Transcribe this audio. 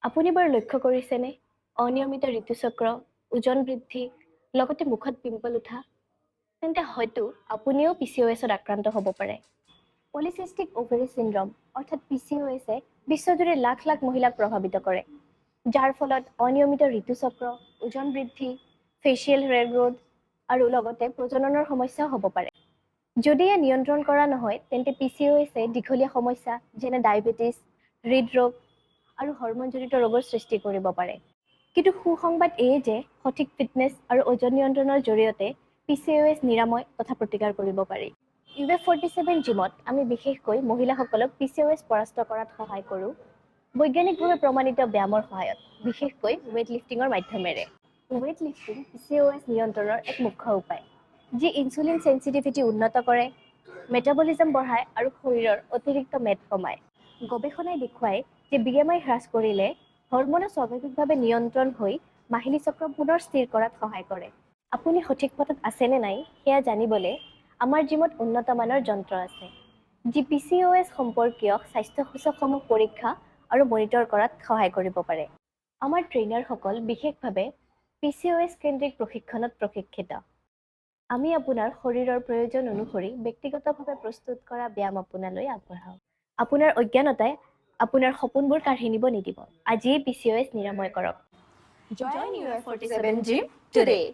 আপুনি বাৰু লক্ষ্য কৰিছেনে? অনিয়মিত ঋতুচক্ৰ, ওজন বৃদ্ধি, লগতে মুখত পিম্পল উঠা? তেন্তে হয়তো আপুনিও PCOS-ত আক্ৰান্ত হ'ব পাৰে। পলিচিষ্টিক অভাৰী চিণ্ড্ৰম অৰ্থাৎ PCOS-এ বিশ্বজুৰি লাখ লাখ মহিলাক প্ৰভাৱিত কৰে, যাৰ ফলত অনিয়মিত ঋতুচক্ৰ, ওজন বৃদ্ধি, ফেচিয়েল হেয়াৰ গ্ৰোথ আৰু লগতে প্ৰজননৰ সমস্যাও হ'ব পাৰে। যদি এয়া নিয়ন্ত্ৰণ কৰা নহয়, তেন্তে PCOS-এ দীঘলীয়া সমস্যা যেনে ডায়েবেটিছ, হৃদৰোগ আৰু হৰম'নজনিত ৰোগৰ সৃষ্টি কৰিব পাৰে। কিন্তু সুসংবাদ এই যে সঠিক ফিটনেছ আৰু ওজন নিয়ন্ত্ৰণৰ জৰিয়তে PCOS নিৰাময় তথা প্ৰতিকাৰ কৰিব পাৰি। UF47 জিমত আমি বিশেষকৈ মহিলাসকলক PCOS পৰাস্ত কৰাত সহায় কৰোঁ, বৈজ্ঞানিকভাৱে প্ৰমাণিত ব্যায়ামৰ সহায়ত, বিশেষকৈ ৱেইট লিফটিঙৰ মাধ্যমেৰে। ৱেইট লিফটিং PCOS নিয়ন্ত্ৰণৰ এক মুখ্য উপায়, যি ইনচুলিন চেনচিটিভিটি উন্নত কৰে, মেটাবলিজম বঢ়ায় আৰু শৰীৰৰ অতিৰিক্ত মেদ কমায়। গৱেষণাই দেখুৱায় যে BMI হ্ৰাস কৰিলে হৰম'নো স্বাভাৱিকভাৱে নিয়ন্ত্ৰণ হৈ মাহিলী চক্ৰ পুনৰ স্থিৰ কৰাত সহায় কৰে। আপুনি সঠিক পথত আছেনে নাই সেয়া জানিবলৈ আমাৰ জিমত উন্নত মানৰ যন্ত্ৰ আছে, যি PCOS সম্পৰ্কীয় স্বাস্থ্য সূচকসমূহ পৰীক্ষা আৰু মনিটৰ কৰাত সহায় কৰিব পাৰে। আমাৰ ট্ৰেইনাৰসকল বিশেষভাৱে PCOS কেন্দ্ৰিক প্ৰশিক্ষণত প্ৰশিক্ষিত। আমি আপোনাৰ শৰীৰৰ প্ৰয়োজন অনুসৰি ব্যক্তিগতভাৱে প্ৰস্তুত কৰা ব্যায়াম আপোনালৈ আগবঢ়াওঁ। আপোনাৰ অজ্ঞানতাই আপোনাৰ সপোনবোৰ কাঢ়ি নিব নিদিব। আজিয়েই PCOS নিৰাময় কৰক। Join UF47 Gym today.